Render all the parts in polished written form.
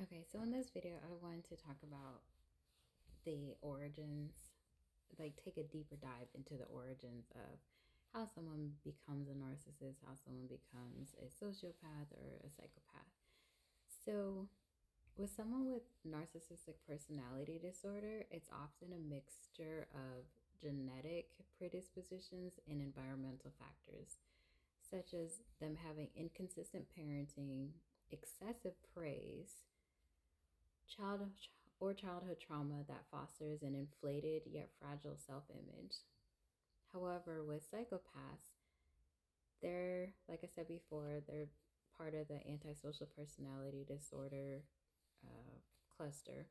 Okay, so in this video, I wanted to talk about the origins, like take a deeper dive into the origins of how someone becomes a narcissist, how someone becomes a sociopath or a psychopath. So, with someone with narcissistic personality disorder, it's often a mixture of genetic predispositions and environmental factors, such as them having inconsistent parenting, excessive praise, child childhood trauma that fosters an inflated yet fragile self-image. However, with psychopaths, they're, like I said before, they're part of the antisocial personality disorder cluster,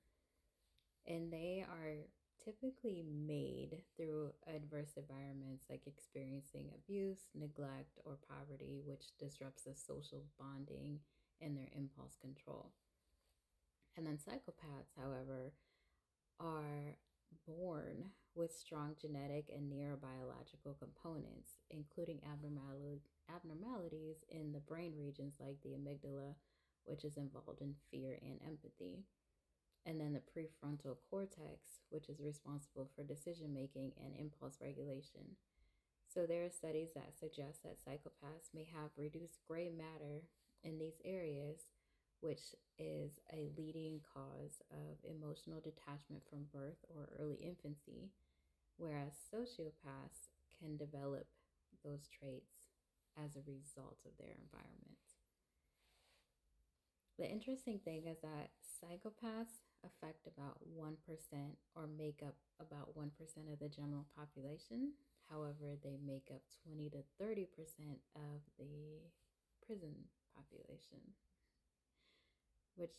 and they are typically made through adverse environments like experiencing abuse, neglect, or poverty, which disrupts the social bonding and their impulse control. And then psychopaths, however, are born with strong genetic and neurobiological components, including abnormalities in the brain regions like the amygdala, which is involved in fear and empathy, and then the prefrontal cortex, which is responsible for decision making and impulse regulation. So, there are studies that suggest that psychopaths may have reduced gray matter in these areas, which is a leading cause of emotional detachment from birth or early infancy, whereas sociopaths can develop those traits as a result of their environment. The interesting thing is that psychopaths affect about 1% or make up about 1% of the general population. However, they make up 20 to 30% of the prison population, which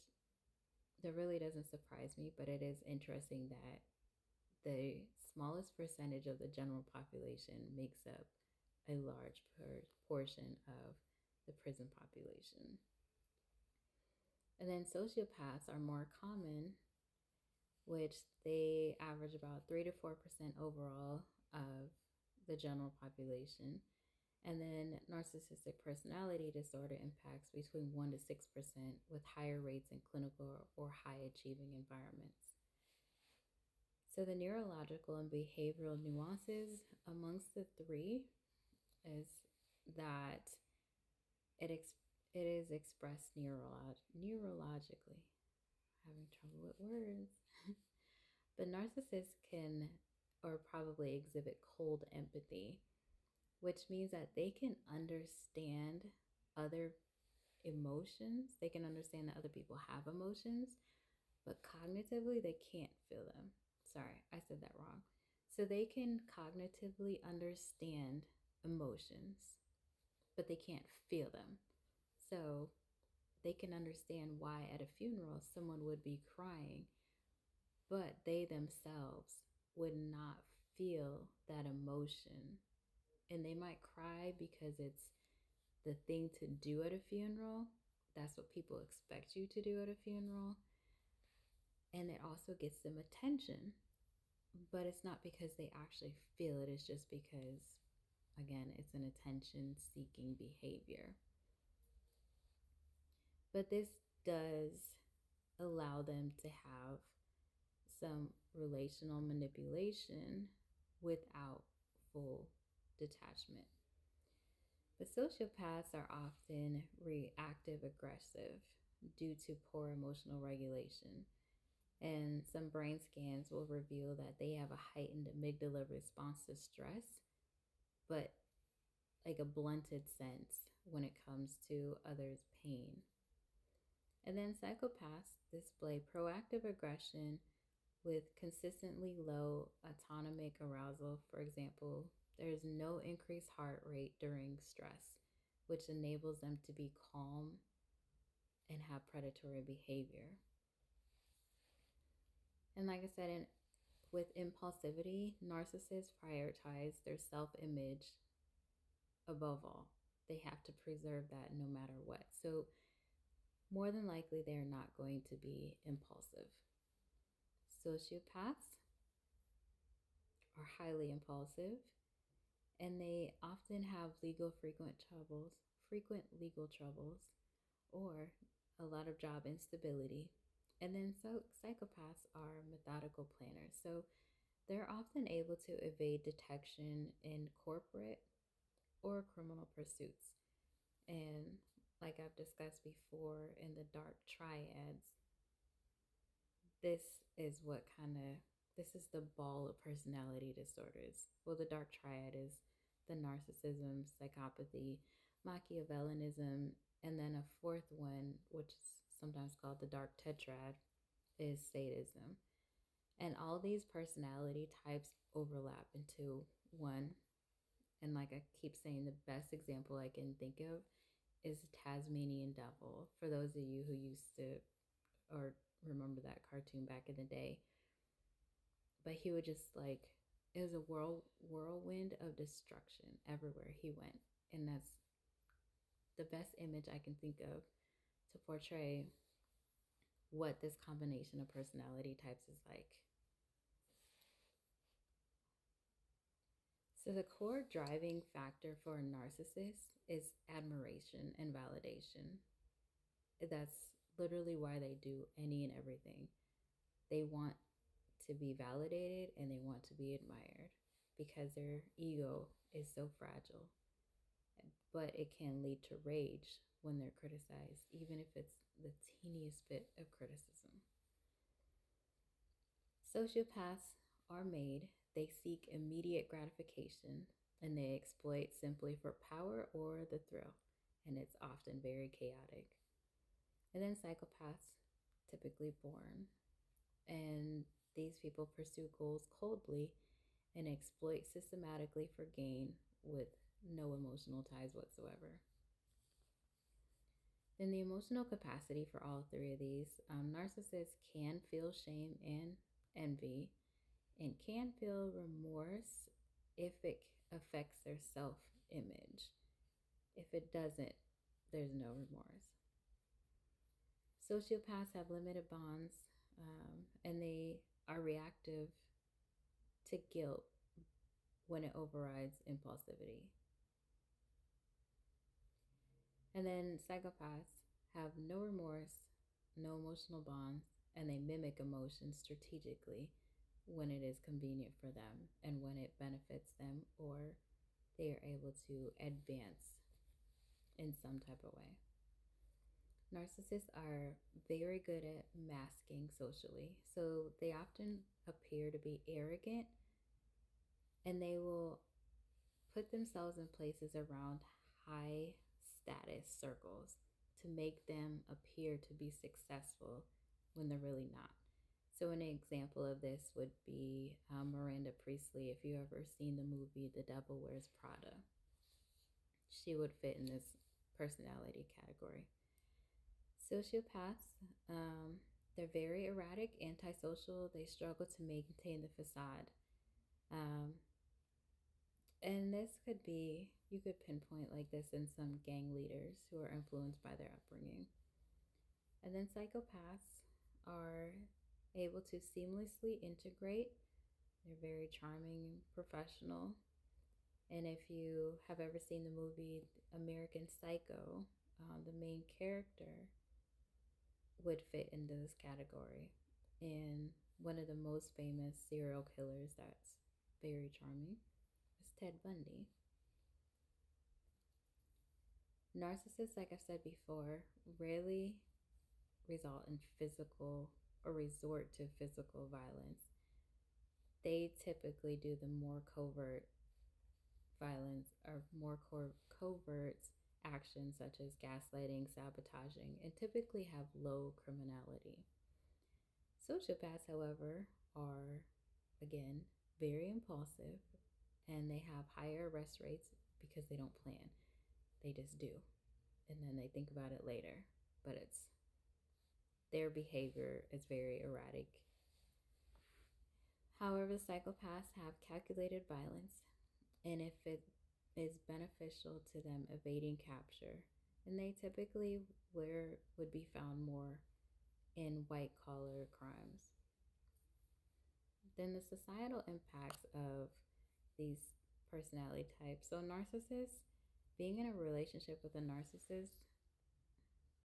that really doesn't surprise me, but it is interesting that the smallest percentage of the general population makes up a large portion of the prison population. And then sociopaths are more common, which they average about 3 to 4% overall of the general population. And then narcissistic personality disorder impacts between 1 to 6% with higher rates in clinical or high achieving environments. So the neurological and behavioral nuances amongst the three is that it, ex- it is expressed neurologically. Having trouble with words. But narcissists can or probably exhibit cold empathy, which means that they can understand other emotions. They can understand that other people have emotions, but cognitively, they can't feel them. Sorry, I said that wrong. So they can cognitively understand emotions, but they can't feel them. So they can understand why at a funeral someone would be crying, but they themselves would not feel that emotion. And they might cry because it's the thing to do at a funeral. That's what people expect you to do at a funeral. And it also gets them attention, but it's not because they actually feel it. It's just because, again, it's an attention seeking behavior. But this does allow them to have some relational manipulation without full detachment. But sociopaths are often reactive aggressive due to poor emotional regulation. And some brain scans will reveal that they have a heightened amygdala response to stress, but like a blunted sense when it comes to others' pain. And then psychopaths display proactive aggression with consistently low autonomic arousal. For example, there is no increased heart rate during stress, which enables them to be calm and have predatory behavior. And like I said, with impulsivity, narcissists prioritize their self image above all. They have to preserve that no matter what. So, more than likely, they're not going to be impulsive. Sociopaths are highly impulsive, and they often have frequent legal troubles, or a lot of job instability. And then psychopaths are methodical planners. So they're often able to evade detection in corporate or criminal pursuits. And like I've discussed before in the dark triads, this is what kind of this is the ball of personality disorders. Well, the dark triad is the narcissism, psychopathy, Machiavellianism, and then a fourth one, which is sometimes called the dark tetrad, is sadism. And all these personality types overlap into one. And like I keep saying, the best example I can think of is Tasmanian Devil. For those of you who used to or remember that cartoon back in the day, but he would just like it was a whirlwind of destruction everywhere he went, and that's the best image I can think of to portray what this combination of personality types is like. So the core driving factor for a narcissist is admiration and validation. That's literally why they do any and everything. They want to be validated and they want to be admired because their ego is so fragile. But it can lead to rage when they're criticized, even if it's the teeniest bit of criticism. Sociopaths are made, they seek immediate gratification and they exploit simply for power or the thrill, and it's often very chaotic. And then psychopaths, typically born, and these people pursue goals coldly and exploit systematically for gain with no emotional ties whatsoever. Then the emotional capacity for all three of these, narcissists can feel shame and envy and can feel remorse if it affects their self image. If it doesn't, there's no remorse. Sociopaths have limited bonds, and they are reactive to guilt when it overrides impulsivity. And then psychopaths have no remorse, no emotional bonds, and they mimic emotions strategically when it is convenient for them and when it benefits them or they are able to advance in some type of way. Narcissists are very good at masking socially, so they often appear to be arrogant and they will put themselves in places around high status circles to make them appear to be successful when they're really not. So, an example of this would be Miranda Priestley. If you ever seen the movie The Devil Wears Prada, she would fit in this personality category. Sociopaths, they're very erratic, antisocial. They struggle to maintain the facade. Um, And this could be, you could pinpoint like this in some gang leaders who are influenced by their upbringing. And then psychopaths are able to seamlessly integrate. They're very charming, professional. And if you have ever seen the movie American Psycho, the main character would fit into this category. And one of the most famous serial killers that's very charming is Ted Bundy. Narcissists, like I said before, rarely result in physical or resort to physical violence. They typically do the more covert violence or more covert actions such as gaslighting, sabotaging, and typically have low criminality. Sociopaths, however, are again very impulsive and they have higher arrest rates because they don't plan. They just do. And then they think about it later. But it's their behavior is very erratic. However, psychopaths have calculated violence, and if it is beneficial to them evading capture, and they typically would be found more in white collar crimes. Then the societal impacts of these personality types. So narcissists, being in a relationship with a narcissist